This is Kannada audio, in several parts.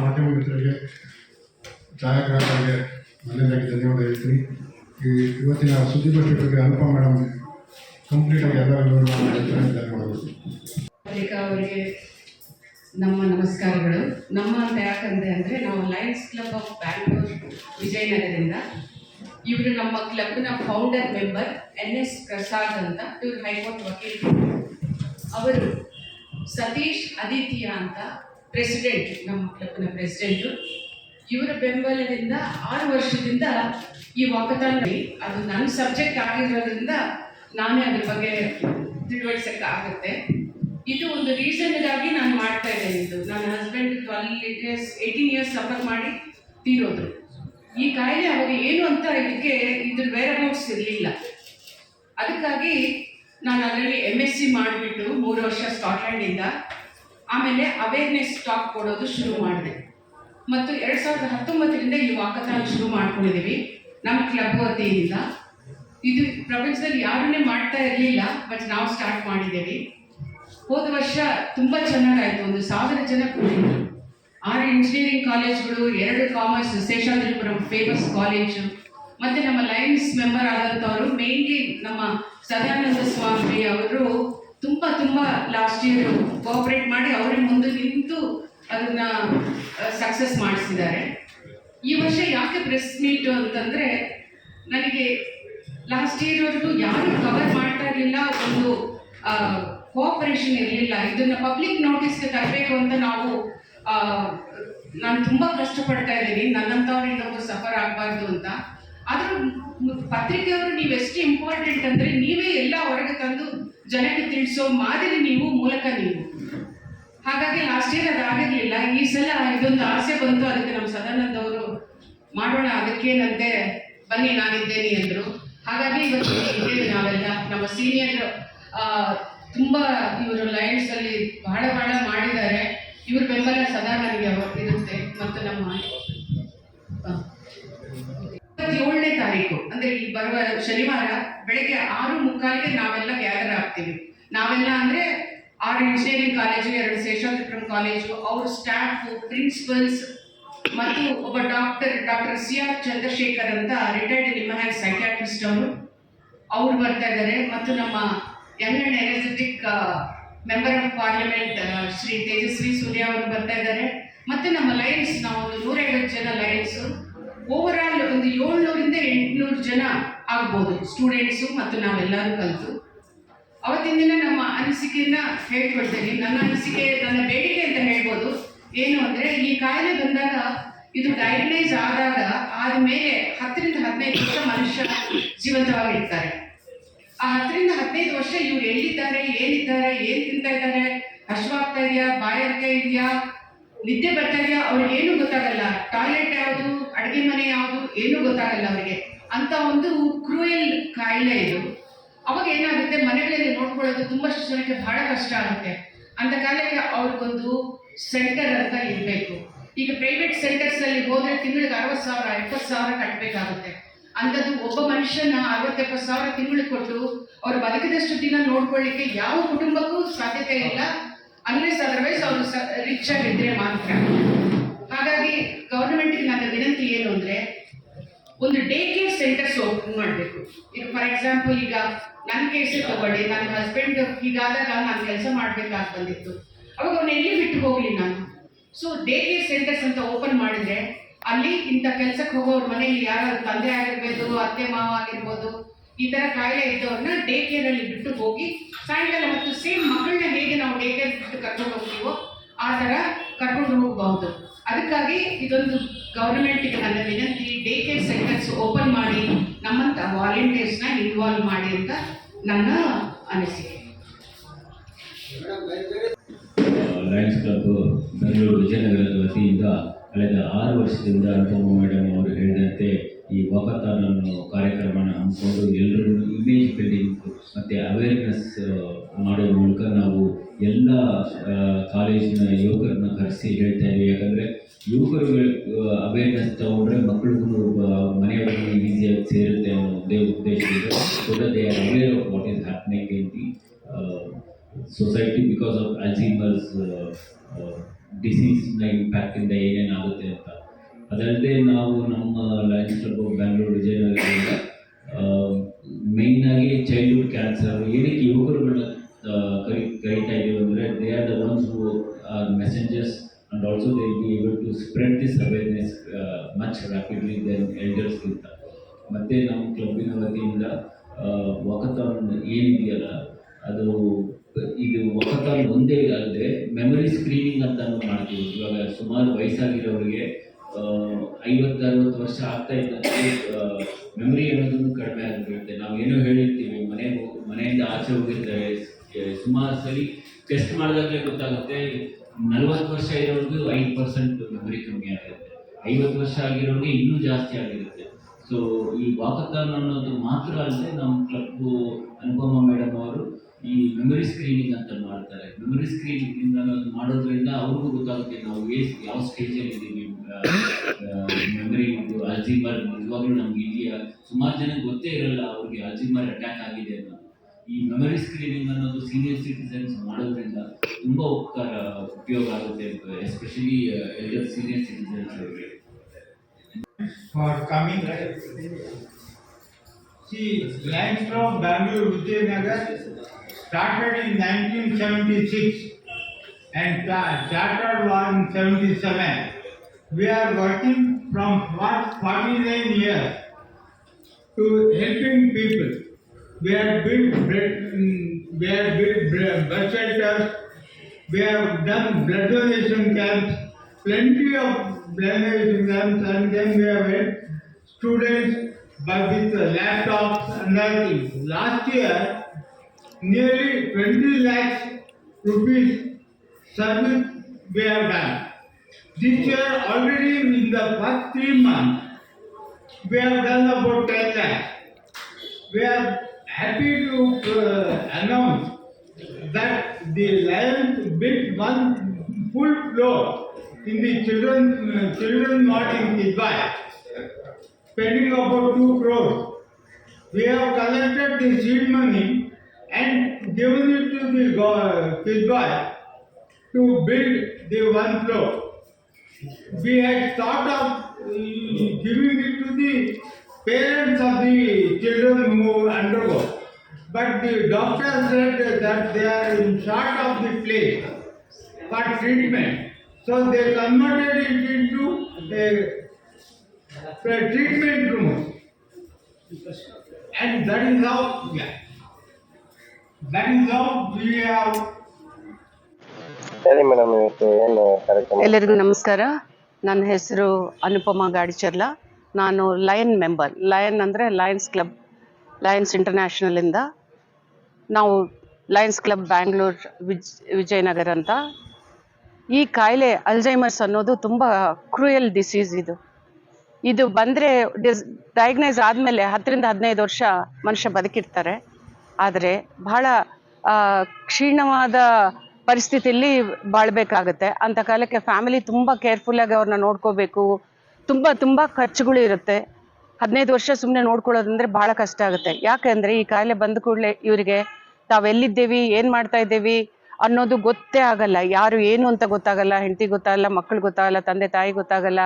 ಮಾಧ್ಯಮ ಮಿತ್ರರಿಗೆ, ಛಾಯಾಗ್ರಾಹಕರಿಗೆ ಮನೆಯದಾಗಿ ಧನ್ಯವಾದ ಹೇಳ್ತೀನಿ. ಇವತ್ತಿನ ಸುದ್ದಿಗೋಷ್ಠಿ ಬಗ್ಗೆ ಅನುಪಮ ಮೇಡಮ್ ಕಂಪ್ಲೀಟಾಗಿ ಎಲ್ಲ ಧನ್ಯವಾದಗಳು. ಅವರಿಗೆ ನಮ್ಮ ನಮಸ್ಕಾರಗಳು. ನಮ್ಮ ಅಂತ ಯಾಕಂದರೆ ಅಂದರೆ ನಾವು ಲಯನ್ಸ್ ಕ್ಲಬ್ ಆಫ್ ಬ್ಯಾಂಗ್ಳೂರ್ ವಿಜಯನಗರದಿಂದ. ಇವರು ನಮ್ಮ ಕ್ಲಬ್ನ ಫೌಂಡರ್ ಮೆಂಬರ್ NS ಪ್ರಸಾದ್ ಅಂತ, ಇವರು ಹೈಕೋರ್ಟ್ ವಕೀಲರು. ಅವರು ಸತೀಶ್ ಆದಿತ್ಯ ಅಂತ ಪ್ರೆಸಿಡೆಂಟ್, ನಮ್ಮ ಕ್ಲಬ್ನ ಪ್ರೆಸಿಡೆಂಟು. ಇವರ ಬೆಂಬಲದಿಂದ 6 ವರ್ಷದಿಂದ ಈ ವಾಕಥಾನ್, ಅದು ನನ್ನ ಸಬ್ಜೆಕ್ಟ್ ಆಗಿರೋದ್ರಿಂದ ನಾನೇ ಅದ್ರ ಬಗ್ಗೆ ತಿಳುವಳಿಸೋಕ್ಕಾಗುತ್ತೆ. ಇದು ಒಂದು ರೀಸನ್ಗಾಗಿ ನಾನು ಮಾಡ್ತಾ ಇದ್ದೇನೆ. ಇದು ನನ್ನ ಹಸ್ಬೆಂಡ್ 18 ಇಯರ್ಸ್ ಸಫರ್ ಮಾಡಿ ತೀರೋದ್ರು. ಈ ಕಾಯಿಲೆ ಅವಾಗ ಏನು ಅಂತ ಇದಕ್ಕೆ ಇದ್ರ ವೇರಬೌಟ್ಸ್ ಇರಲಿಲ್ಲ. ಅದಕ್ಕಾಗಿ ನಾನು ಅದರಲ್ಲಿ MSc ಮಾಡಿಬಿಟ್ಟು 3 ವರ್ಷ ಸ್ಕಾಟ್ಲ್ಯಾಂಡಿಂದ ಆಮೇಲೆ ಅವೇರ್ನೆಸ್ ಟಾಕ್ ಕೊಡೋದು ಶುರು ಮಾಡಿದೆ. ಮತ್ತು 2019ರಿಂದ ಈ ವಾಕಥಾನ್ ಶುರು ಮಾಡ್ಕೊಂಡಿದ್ದೀವಿ ನಮ್ಮ ಕ್ಲಬ್ ವತಿಯಿಂದ. ಇದು ಪ್ರಪಂಚದಲ್ಲಿ ಯಾರನ್ನೇ ಮಾಡ್ತಾ ಇರಲಿಲ್ಲ, ಬಟ್ ನಾವು ಸ್ಟಾರ್ಟ್ ಮಾಡಿದ್ದೇವೆ. ಹೋದ ವರ್ಷ ತುಂಬ ಚೆನ್ನಾಗಾಯಿತು. 1000 ಜನ ಕೂಡಿದ್ರು. 6 ಇಂಜಿನಿಯರಿಂಗ್ ಕಾಲೇಜ್ಗಳು, 2 ಕಾಮರ್ಸ್, ಶೇಷಾದ್ರಿಪುರಂ ಫೇಮಸ್ ಕಾಲೇಜು, ಮತ್ತು ನಮ್ಮ ಲಯನ್ಸ್ ಮೆಂಬರ್ ಆದಂಥವರು ಮೇನ್ಲಿ ನಮ್ಮ ಸದಾನಂದ ಸ್ವಾಮಿ ಅವರು ತುಂಬ ಲಾಸ್ಟ್ ಇಯರ್ ಕೋಆಪ್ರೇಟ್ ಮಾಡಿ ಅವರೇ ಮುಂದೆ ನಿಂತು ಅದನ್ನು ಸಕ್ಸಸ್ ಮಾಡಿಸಿದ್ದಾರೆ. ಈ ವರ್ಷ ಯಾಕೆ ಪ್ರೆಸ್ ಮೀಟು ಅಂತಂದರೆ, ನನಗೆ ಲಾಸ್ಟ್ ಇಯರ್ವರೆಗೂ ಯಾರು ಕವರ್ ಮಾಡ್ತಾ ಇರಲಿಲ್ಲ, ಒಂದು ಕೋಆಪರೇಷನ್ ಇರಲಿಲ್ಲ. ಇದನ್ನು ಪಬ್ಲಿಕ್ ನೋಟಿಸ್ಗೆ ತರಬೇಕು ಅಂತ ನಾನು ತುಂಬ ಕಷ್ಟಪಡ್ತಾ ಇದ್ದೀನಿ, ನನ್ನಂಥವ್ರು ಇನ್ನೊಬ್ಬರು ಸಫರ್ ಆಗಬಾರ್ದು ಅಂತ. ಆದರೂ ಪತ್ರಿಕೆಯವರು ನೀವೆಷ್ಟು ಇಂಪಾರ್ಟೆಂಟ್ ಅಂದರೆ, ನೀವೇ ಎಲ್ಲ ಹೊರಗೆ ತಂದು ಜನಕ್ಕೆ ತಿಳಿಸೋ ಮಾದರಿ ಮೂಲಕ ನೀವು. ಹಾಗಾಗಿ ಲಾಸ್ಟ್ ಇಯರ್ ಅದಾಗಿರಲಿಲ್ಲ. ಈ ಸಲ ಇದೊಂದು ಆಸೆ ಬಂತು, ಅದಕ್ಕೆ ನಮ್ಮ ಸದಾನಂದ ಅವರು ಮಾಡೋಣ, ಅದಕ್ಕೇನಂತೆ ಬನ್ನಿ ನಾನಿದ್ದೇನೆ ಅಂದರು. ಹಾಗಾಗಿ ಇವತ್ತು ಇದ್ದೇವೆ ನಾವೆಲ್ಲ. ನಮ್ಮ ಸೀನಿಯರ್ ತುಂಬ ಇವರು ಲಯನ್ಸಲ್ಲಿ ಬಹಳ ಮಾಡಿದ್ದಾರೆ. ಇವ್ರ ಬೆಂಬಲ ಸದಾ ನನಗೆ ಇರುತ್ತೆ. ಮತ್ತು ನಮ್ಮ 27ನೇ ತಾರೀಕು ಅಂದರೆ ಈ ಬರುವ ಶನಿವಾರ ಬೆಳಗ್ಗೆ 6:45ಗೆ ನಾವೆಲ್ಲ ಗ್ಯಾದರ್ ಆಗ್ತೀವಿ. ನಾವೆಲ್ಲ ಅಂದರೆ 6 ಇಂಜಿನಿಯರಿಂಗ್ ಕಾಲೇಜು, 2 ಶೇಷಾದ್ರಿಪುರಂ ಕಾಲೇಜು, ಅವ್ರ ಸ್ಟಾಫು, ಪ್ರಿನ್ಸಿಪಲ್ಸ್ ಮತ್ತು ಒಬ್ಬ ಡಾಕ್ಟರ್ CR ಚಂದ್ರಶೇಖರ್ ಅಂತ ರಿಟೈರ್ಡ್ ಲಿಮಹ್ಯಾನ್ ಸೈಕ್ಯಾಟ್ರಿಸ್ಟ್ ಅವರು ಬರ್ತಾ ಇದ್ದಾರೆ. ಮತ್ತು ನಮ್ಮ young and energetic member of parliament Shri Tejasvi Surya ಅವರು ಬರ್ತಾ ಇದ್ದಾರೆ. ಮತ್ತು ನಮ್ಮ ಲಯನ್ಸ್, ನಾವು ಒಂದು 150 ಜನ ಲಯನ್ಸು, ಓವರ್ ಆಲ್ ಒಂದು 700ರಿಂದ 800 ಜನ ಆಗ್ಬೋದು ಸ್ಟೂಡೆಂಟ್ಸು ಮತ್ತು ನಾವೆಲ್ಲರೂ ಕಲಿತು. ಅವತ್ತಿನ ದಿನ ನಮ್ಮ ಅನಿಸಿಕೆಯನ್ನು ಹೇಳ್ಕೊಡ್ತೇನೆ. ನನ್ನ ಅನಿಸಿಕೆ, ನನ್ನ ಬೇಡಿಕೆ ಅಂತ ಹೇಳ್ಬೋದು. ಏನು ಅಂದರೆ, ಈ ಕಾಯಿಲೆ ಬಂದಾಗ, ಇದು ಡಯಾಗ್ನೈಸ್ ಆದಮೇಲೆ 10ರಿಂದ 15 ವರ್ಷ ಮನುಷ್ಯ ಜೀವಂತವಾಗಿರ್ತಾರೆ. ಆ 10ರಿಂದ 15 ವರ್ಷ ಇವ್ರು ಎಲ್ಲಿದ್ದಾರೆ, ಏನಿದ್ದಾರೆ, ಏನು ತಿಂತಾ ಇದ್ದಾರೆ, ಹಶ್ವಾಗ್ತಾ ಇದೆಯಾ, ಬಾಯಾರಿಕೆ ಇದೆಯಾ, ನಿದ್ದೆ ಬರ್ತಾ ಇದೆಯಾ, ಅವ್ರಿಗೆ ಏನೂ ಗೊತ್ತಾಗಲ್ಲ. ಟಾಯ್ಲೆಟ್ ಯಾವುದು, ಅಡುಗೆ ಮನೆ ಯಾವುದು, ಏನೂ ಗೊತ್ತಾಗಲ್ಲ ಅವರಿಗೆ. ಅಂತ ಒಂದು ಕ್ರೂಯಲ್ ಕಾಯಿಲೆ ಇದು. ಅವಾಗ ಏನಾಗುತ್ತೆ, ಮನೆಗಳಲ್ಲಿ ನೋಡ್ಕೊಳ್ಳೋದು ತುಂಬ ಜನಕ್ಕೆ ಬಹಳ ಕಷ್ಟ ಆಗುತ್ತೆ. ಅಂತ ಕಾಲಕ್ಕೆ ಅವ್ರಿಗೊಂದು ಸೆಂಟರ್ ಅಂತ ಇರಬೇಕು. ಈಗ ಪ್ರೈವೇಟ್ ಸೆಂಟರ್ಸಲ್ಲಿ ಹೋದರೆ ತಿಂಗಳಿಗೆ 60,000 70,000 ಕಟ್ಟಬೇಕಾಗುತ್ತೆ. ಅಂಥದ್ದು ಒಬ್ಬ ಮನುಷ್ಯನ 60-70,000 ತಿಂಗಳಿಗೆ ಕೊಟ್ಟು ಅವ್ರು ಬದುಕಿದಷ್ಟು ದಿನ ನೋಡ್ಕೊಳ್ಳಿಕ್ಕೆ ಯಾವ ಕುಟುಂಬಕ್ಕೂ ಸಾಧ್ಯತೆ ಇಲ್ಲ, ಅನ್ಲೆಸ್ ಅದರ್ವೈಸ್ ಅವರು ರಿಚ್ ಆಗಿದ್ದರೆ ಮಾತ್ರ. ಹಾಗಾಗಿ ಗೌರ್ಮೆಂಟ್ಗೆ ನನ್ನ ವಿನಂತಿ ಏನು ಅಂದರೆ, ಒಂದು ಡೇ ಕೇರ್ ಸೆಂಟರ್ಸ್ ಓಪನ್ ಮಾಡಬೇಕು. ಈಗ ಫಾರ್ ಎಕ್ಸಾಂಪಲ್, ಈಗ ನನ್ನ ಕೇಸೇ ತಗೊಳ್ಳಿ. ನನ್ನ ಹಸ್ಬೆಂಡ್ ಹೀಗಾದಾಗ ನಾನು ಕೆಲಸ ಮಾಡಬೇಕಾಗಿ ಬಂದಿತ್ತು. ಅವಾಗ ಅವ್ರನ್ನ ಎಲ್ಲಿ ಬಿಟ್ಟು ಹೋಗಲಿ ನಾನು. ಸೊ ಡೇ ಕೇರ್ ಸೆಂಟರ್ಸ್ ಅಂತ ಓಪನ್ ಮಾಡಿದರೆ, ಅಲ್ಲಿ ಇಂಥ ಕೆಲಸಕ್ಕೆ ಹೋಗೋವ್ರ ಮನೆಯಲ್ಲಿ ಯಾರಾದ್ರು ತಂದೆ ಆಗಿರ್ಬೋದು, ಅತ್ತೆ ಮಾವ ಆಗಿರ್ಬೋದು, ಈ ಥರ ಕಾಯಿಲೆ ಇದ್ದವ್ರನ್ನ ಡೇ ಕೇರಲ್ಲಿ ಬಿಟ್ಟು ಹೋಗಿ ಸಾಯಂಕಾಲ ಮತ್ತು ಸೇಮ್ ಮಕ್ಕಳನ್ನ ಹೇಗೆ ನಾವು ಡೇ ಕೇರ್ ಬಿಟ್ಟು ಕರ್ಕೊಂಡು ಹೋಗ್ತೀವೋ ಆ ಥರ ಕರ್ಕೊಂಡು ಹೋಗಬಹುದು. ಅದಕ್ಕಾಗಿ ಇದೊಂದು ಗೌರ್ಮೆಂಟಿಗೆ ನನ್ನ ವಿನಂತಿ, ಡೇ ಕೇರ್ ಸೆಂಟರ್ಸ್ ಓಪನ್ ಮಾಡಿ ನಮ್ಮಂಥ ವಾಲಂಟಿಯರ್ಸ್ನ ಇನ್ವಾಲ್ವ್ ಮಾಡಿ ಅಂತ ನನ್ನ ಅನಿಸಿಕೆ. ಲಯನ್ಸ್ ಕ್ಲಬ್ ಬೆಂಗಳೂರು ವಿಜಯನಗರದ ವತಿಯಿಂದ ಕಳೆದ 6 ವರ್ಷದಿಂದ ಅನುಪಮ ಮೇಡಮ್ ಅವರು ಹೇಳಿದಂತೆ ಈ ವಾಕಥಾನ್ ಅನ್ನೋ ಕಾರ್ಯಕ್ರಮನ ಹಮ್ಮಿಕೊಂಡು ಎಲ್ಲರೂ ಇಮೇಜ್ ಬಿಲ್ಡಿಂಗ್ ಮತ್ತು ಅವೇರ್ನೆಸ್ ಮಾಡೋ ಮೂಲಕ ನಾವು ಎಲ್ಲ ಕಾಲೇಜಿನ ಯುವಕರನ್ನ ಕರೆಸಿ ಹೇಳ್ತಾ ಇದ್ದೀವಿ. ಯಾಕಂದರೆ ಯುವಕರುಗಳು ಅವೇರ್ನೆಸ್ ತಗೊಂಡ್ರೆ ಮಕ್ಕಳಿಗೂ ಮನೆಯವರಿಗೆ ಈಸಿಯಾಗಿ ಸೇರುತ್ತೆ ಅನ್ನೋ ಒಂದೇ ಉದ್ದೇಶವಿದೆ. So that they are aware of what is happening in the society because of Alzheimer's ಡಿಸೀಸ್ನ ಇಂಪ್ಯಾಕ್ಟಿಂದ ಏನೇನಾಗುತ್ತೆ ಅಂತ. ಅದಲ್ಲದೆ ನಾವು ನಮ್ಮ ಲಯನ್ಸ್ ಕ್ಲಬ್ ಬ್ಯಾಂಗ್ಳೂರು ವಿಜಯನಗರದಿಂದ ಮೇಯ್ನಾಗಿ ಚೈಲ್ಡ್ಹುಡ್ ಕ್ಯಾನ್ಸರ್ ಏನಕ್ಕೆ ಯುವಕರುಗಳನ್ನ ಕರೀತಾ ಇದ್ದೀವಿ ಅಂದರೆ they are the ones who are messengers and also they will be able to spread this awareness much rapidly then ಎಲ್ಡರ್ಸ್ಗಿಂತ. ಮತ್ತು ನಮ್ಮ ಕ್ಲಬ್ಬಿನ ವತಿಯಿಂದ ವಾಕಥಾನ್ ಏನಿದೆಯಲ್ಲ ಅದು ಇದು ವಾಕಥಾನ್ ಒಂದೇ ಅಲ್ಲದೆ ಮೆಮೊರಿ ಸ್ಕ್ರೀನಿಂಗ್ ಅಂತ ಮಾಡ್ತೀವಿ. ಇವಾಗ ಸುಮಾರು ವಯಸ್ಸಾಗಿರೋರಿಗೆ 50-60 ವರ್ಷ ಆಗ್ತಾ ಇದ್ದಂತೆ ಮೆಮೊರಿ ಅನ್ನೋದನ್ನು ಕಡಿಮೆ ಆಗಿಬಿಡುತ್ತೆ. ನಾವೇನೋ ಹೇಳಿರ್ತೀವಿ, ಮನೆಯಿಂದ ಆಚೆ ಹೋಗಿರ್ತಾರೆ, ಸುಮಾರು ಸರಿ ಟೆಸ್ಟ್ ಮಾಡಿದಾಗಲೇ ಗೊತ್ತಾಗುತ್ತೆ 40 ವರ್ಷ ಇರೋರ್ಗೂ 5% ಮೆಮೊರಿ ಕಮ್ಮಿ ಆಗಿರುತ್ತೆ, 50 ವರ್ಷ ಆಗಿರೋರಿಗೆ ಇನ್ನೂ ಜಾಸ್ತಿ ಆಗಿರುತ್ತೆ. ಸೊ ಈ ವಾಕಥಾನ್ ಅನ್ನೋದು ಮಾತ್ರ ಅಲ್ಲದೆ ನಮ್ಮ ಕ್ಲಬ್ಬು ಅನುಪಮ ಮೇಡಮ್ ಅವರು ಈ ಮೆಮೊರಿ ಸ್ಕ್ರೀನಿಂಗ್ ಅಂತ ಮಾಡ್ತಾರೆ. ಮೆಮೊರಿ ಸ್ಕ್ರೀನಿಂಗ್ ಅನ್ನೋದು ಮಾಡೋದ್ರಿಂದ ಅವ್ರಿಗೂ ಗೊತ್ತಾಗುತ್ತೆ ನಾವು ಯಾವ ಸ್ಟೇಜಲ್ಲಿ ಇದ್ದೀವಿ. ಮೆಮೊರಿ ಅಲ್ಝೀಮರ್ ನಿಜವಾಗ್ಲೂ ನಮ್ಗೆ ಇದೆಯಾ, ಸುಮಾರು ಜನಕ್ಕೆ ಗೊತ್ತೇ ಇರಲ್ಲ ಅವ್ರಿಗೆ ಅಲ್ಝೀಮರ್ ಅಟ್ಯಾಕ್ ಆಗಿದೆ ಅನ್ನೋದು. ಈ ಮೆಮೊರಿ ಸ್ಕ್ರೀನಿಂಗ್ ಅನ್ನೋದು ಸೀನಿಯರ್ ಸಿಟಿಸನ್ಸ್ ಮಾಡೋದ್ರಿಂದ ತುಂಬ ಉಪಯೋಗ ಆಗುತ್ತೆ, ಎಸ್ಪೆಷಲಿ ಎಲ್ಡರ್ ಸೀನಿಯರ್ ಸಿಟಿಸನ್ಸ್ ಅವರಿಗೆ. For coming, see, Lions Club Bangalore Vijayanagar started in 1976 and chartered in 77. We are working from 49 years to helping people. We have built bus shelters. We have done blood donation camps, plenty of blood donation camps, and then we have had students with laptops and other things. Last year, nearly 20 lakhs rupees service we have done. This year, already in the first 3 months, we have done about 10 lakhs. We are happy to announce that the Lions built one full floor in the children's ward in Kidwai, spending about 2 crores. We have collected the seed money and given it to the Kidwai to build the one floor. We had thought of giving it to the parents of the children who undergo, but the doctor said that they are in short of the place for treatment, so they converted it into a treatment room, and that is how we have. ಸರಿ ಮೇಡಮ್, ಇವತ್ತು ಏನು ಕಾರ್ಯಕ್ರಮ? ಎಲ್ಲರಿಗೂ ನಮಸ್ಕಾರ. ನನ್ನ ಹೆಸರು ಅನುಪಮ ಗಾಡಿಚರ್ಲ. ನಾನು ಲಯನ್ ಮೆಂಬರ್. ಲಯನ್ ಅಂದರೆ ಲಯನ್ಸ್ ಕ್ಲಬ್, ಲಯನ್ಸ್ ಇಂಟರ್ನ್ಯಾಷನಲಿಂದ. ನಾವು ಲಯನ್ಸ್ ಕ್ಲಬ್ ಬ್ಯಾಂಗ್ಳೂರ್ ವಿಜಯನಗರ ಅಂತ. ಈ ಕಾಯಿಲೆ ಅಲ್ಝೈಮರ್ಸ್ ಅನ್ನೋದು ತುಂಬ ಕ್ರೂಯಲ್ ಡಿಸೀಸ್. ಇದು ಬಂದರೆ ಡಯಾಗ್ನೈಸ್ ಆದಮೇಲೆ 10-15 ವರ್ಷ ಮನುಷ್ಯ ಬದುಕಿರ್ತಾರೆ. ಆದರೆ ಬಹಳ ಕ್ಷೀಣವಾದ ಪರಿಸ್ಥಿತಿಯಲ್ಲಿ ಬಾಳಬೇಕಾಗತ್ತೆ. ಅಂಥ ಕಾಲಕ್ಕೆ ಫ್ಯಾಮಿಲಿ ತುಂಬ ಕೇರ್ಫುಲ್ಲಾಗಿ ಅವ್ರನ್ನ ನೋಡ್ಕೋಬೇಕು. ತುಂಬ ಖರ್ಚುಗಳು ಇರುತ್ತೆ. 15 ವರ್ಷ ಸುಮ್ಮನೆ ನೋಡ್ಕೊಳ್ಳೋದಂದರೆ ಭಾಳ ಕಷ್ಟ ಆಗುತ್ತೆ. ಯಾಕೆಂದರೆ ಈ ಕಾಯಿಲೆ ಬಂದ ಕೂಡಲೇ ಇವರಿಗೆ ತಾವೆಲ್ಲಿದ್ದೇವಿ, ಏನು ಮಾಡ್ತಾ ಇದ್ದೇವಿ ಅನ್ನೋದು ಗೊತ್ತೇ ಆಗಲ್ಲ. ಯಾರು ಏನು ಅಂತ ಗೊತ್ತಾಗಲ್ಲ, ಹೆಂಡತಿ ಗೊತ್ತಾಗಲ್ಲ, ಮಕ್ಕಳು ಗೊತ್ತಾಗಲ್ಲ, ತಂದೆ ತಾಯಿ ಗೊತ್ತಾಗಲ್ಲ,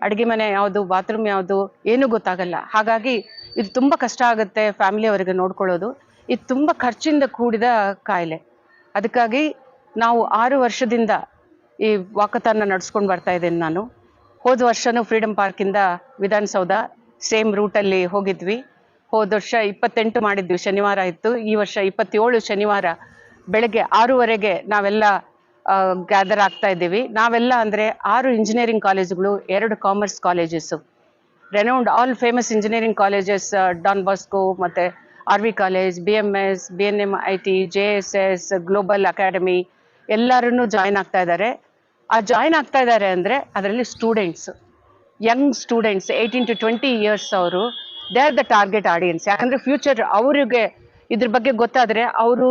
ಅಡುಗೆ ಮನೆ ಯಾವುದು, ಬಾತ್ರೂಮ್ ಯಾವುದು, ಏನೂ ಗೊತ್ತಾಗಲ್ಲ. ಹಾಗಾಗಿ ಇದು ತುಂಬ ಕಷ್ಟ ಆಗುತ್ತೆ ಫ್ಯಾಮಿಲಿ ಅವರಿಗೆ ನೋಡ್ಕೊಳ್ಳೋದು. ಇದು ತುಂಬ ಖರ್ಚಿಂದ ಕೂಡಿದ ಕಾಯಿಲೆ. ಅದಕ್ಕಾಗಿ ನಾವು 6 ವರ್ಷದಿಂದ ಈ ವಾಕಥಾನ್ನ ನಡೆಸ್ಕೊಂಡು ಬರ್ತಾ ಇದ್ದೀನಿ ನಾನು. ಹೋದ ವರ್ಷವೂ ಫ್ರೀಡಮ್ ಪಾರ್ಕಿಂದ ವಿಧಾನಸೌಧ ಸೇಮ್ ರೂಟಲ್ಲಿ ಹೋಗಿದ್ವಿ. ಹೋದ ವರ್ಷ 28 ಮಾಡಿದ್ವಿ, ಶನಿವಾರ ಇತ್ತು. ಈ ವರ್ಷ 27 ಶನಿವಾರ ಬೆಳಗ್ಗೆ 6:30 ನಾವೆಲ್ಲ ಗ್ಯಾದರ್ ಆಗ್ತಾ ಇದ್ದೀವಿ. ನಾವೆಲ್ಲ ಅಂದರೆ 6 ಇಂಜಿನಿಯರಿಂಗ್ ಕಾಲೇಜುಗಳು, 2 commerce colleges, renowned all famous engineering colleges, Don Bosco ಮತ್ತು RV college, BMS, BNM IT, JSS, global academy ಎಲ್ಲರೂ ಜಾಯ್ನ್ ಆಗ್ತಾ ಇದ್ದಾರೆ. ಜಾಯ್ನ್ ಆಗ್ತಾ ಇದ್ದಾರೆ ಅಂದರೆ ಅದರಲ್ಲಿ students, young students 18 to 20 years ಅವರು, they are the target audience. ಯಾಕಂದರೆ ಫ್ಯೂಚರ್ ಅವರಿಗೆ ಇದ್ರ ಬಗ್ಗೆ ಗೊತ್ತಾದರೆ ಅವರು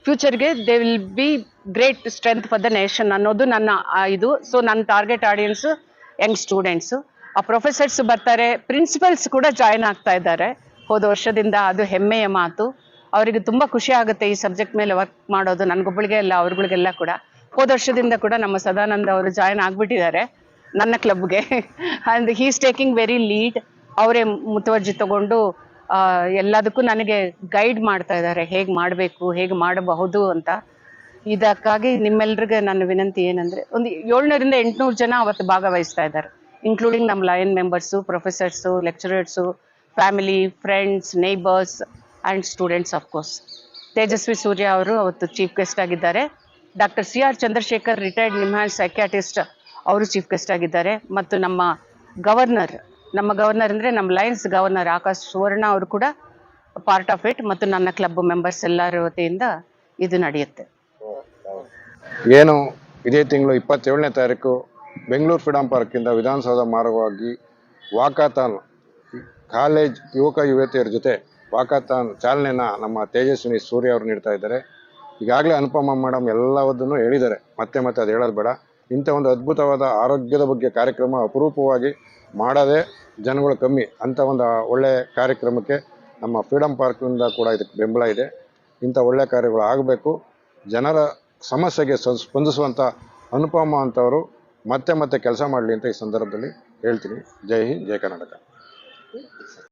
ಫ್ಯೂಚರ್ಗೆ they will be great strength for the nation ಅನ್ನೋದು ನನ್ನ ಇದು. ಸೊ ನನ್ನ ಟಾರ್ಗೆಟ್ ಆಡಿಯನ್ಸು ಯಂಗ್ ಸ್ಟೂಡೆಂಟ್ಸು. ಆ ಪ್ರೊಫೆಸರ್ಸ್ ಬರ್ತಾರೆ, ಪ್ರಿನ್ಸಿಪಲ್ಸ್ ಕೂಡ ಜಾಯ್ನ್ ಆಗ್ತಾ ಇದ್ದಾರೆ ಹೋದ ವರ್ಷದಿಂದ. ಅದು ಹೆಮ್ಮೆಯ ಮಾತು. ಅವರಿಗೆ ತುಂಬ ಖುಷಿ ಆಗುತ್ತೆ ಈ ಸಬ್ಜೆಕ್ಟ್ ಮೇಲೆ ವರ್ಕ್ ಮಾಡೋದು. ನನಗೊಬ್ಬಳಿಗೆ ಅಲ್ಲ, ಅವ್ರಗಳಿಗೆಲ್ಲ ಕೂಡ. ಹೋದ ವರ್ಷದಿಂದ ಕೂಡ ನಮ್ಮ ಸದಾನಂದ ಅವರು ಜಾಯ್ನ್ ಆಗಿಬಿಟ್ಟಿದ್ದಾರೆ ನನ್ನ ಕ್ಲಬ್ಗೆ. And he is taking very lead. ಅವರೇ ಮುತುವರ್ಜಿ ತಗೊಂಡು ಎಲ್ಲದಕ್ಕೂ ನನಗೆ ಗೈಡ್ ಮಾಡ್ತಾ ಇದ್ದಾರೆ, ಹೇಗೆ ಮಾಡಬೇಕು, ಹೇಗೆ ಮಾಡಬಹುದು ಅಂತ. ಇದಕ್ಕಾಗಿ ನಿಮ್ಮೆಲ್ರಿಗೆ ನನ್ನ ವಿನಂತಿ ಏನಂದರೆ, ಒಂದು 700ರಿಂದ 800 ಜನ ಅವತ್ತು ಭಾಗವಹಿಸ್ತಾ ಇದ್ದಾರೆ, ಇನ್ಕ್ಲೂಡಿಂಗ್ ನಮ್ಮ lion members, professors, lecturers, family, friends, neighbours and students of course. Tejasvi Surya ಅವರು ಅವತ್ತು ಚೀಫ್ ಗೆಸ್ಟ್ ಆಗಿದ್ದಾರೆ. Doctor CR Chandrashekhar, retired NIMHANS psychiatrist, ಅವರು ಚೀಫ್ ಗೆಸ್ಟ್ ಆಗಿದ್ದಾರೆ. ಮತ್ತು ನಮ್ಮ ಗವರ್ನರ್ ಅಂದರೆ ನಮ್ಮ ಲಯನ್ಸ್ ಗವರ್ನರ್ ಆಕಾಶ್ ಸುವರ್ಣ ಅವರು ಕೂಡ ಪಾರ್ಟ್ ಆಫ್ ಇಟ್. ಮತ್ತು ನನ್ನ ಕ್ಲಬ್ ಮೆಂಬರ್ಸ್ ಎಲ್ಲರ ವತಿಯಿಂದ ಇದು ನಡೆಯುತ್ತೆ. ಏನು ಇದೇ ತಿಂಗಳು 27ನೇ ತಾರೀಕು ಬೆಂಗಳೂರು ಫ್ರೀಡಮ್ ಪಾರ್ಕಿಂದ ವಿಧಾನಸೌಧ ಮಾರ್ಗವಾಗಿ ವಾಕಾಥಾನ್ ಕಾಲೇಜ್ ಯುವಕ ಯುವತಿಯರ ಜೊತೆ ವಾಕಾಥಾನ್ ಚಾಲನೆನ ನಮ್ಮ ತೇಜಸ್ವಿನಿ ಸೂರ್ಯ ಅವರು ನೀಡ್ತಾ ಇದ್ದಾರೆ. ಈಗಾಗಲೇ ಅನುಪಮ ಮೇಡಮ್ ಎಲ್ಲವನ್ನೂ ಹೇಳಿದ್ದಾರೆ, ಮತ್ತೆ ಅದು ಹೇಳೋದು ಬೇಡ. ಇಂಥ ಒಂದು ಅದ್ಭುತವಾದ ಆರೋಗ್ಯದ ಬಗ್ಗೆ ಕಾರ್ಯಕ್ರಮ ಅಪರೂಪವಾಗಿ ಮಾಡೋದೇ ಜನಗಳು ಕಮ್ಮಿ. ಅಂಥ ಒಂದು ಒಳ್ಳೆಯ ಕಾರ್ಯಕ್ರಮಕ್ಕೆ ನಮ್ಮ ಫ್ರೀಡಮ್ ಪಾರ್ಕಿಂದ ಕೂಡ ಇದಕ್ಕೆ ಬೆಂಬಲ ಇದೆ. ಇಂಥ ಒಳ್ಳೆಯ ಕಾರ್ಯಗಳು ಆಗಬೇಕು. ಜನರ ಸಮಸ್ಯೆಗೆ ಸ್ಪಂದಿಸುವಂಥ ಅನುಪಮ ಅಂತವರು ಮತ್ತೆ ಕೆಲಸ ಮಾಡಲಿ ಅಂತ ಈ ಸಂದರ್ಭದಲ್ಲಿ ಹೇಳ್ತೀನಿ. ಜೈ ಹಿಂದ್, ಜೈ ಕರ್ನಾಟಕ.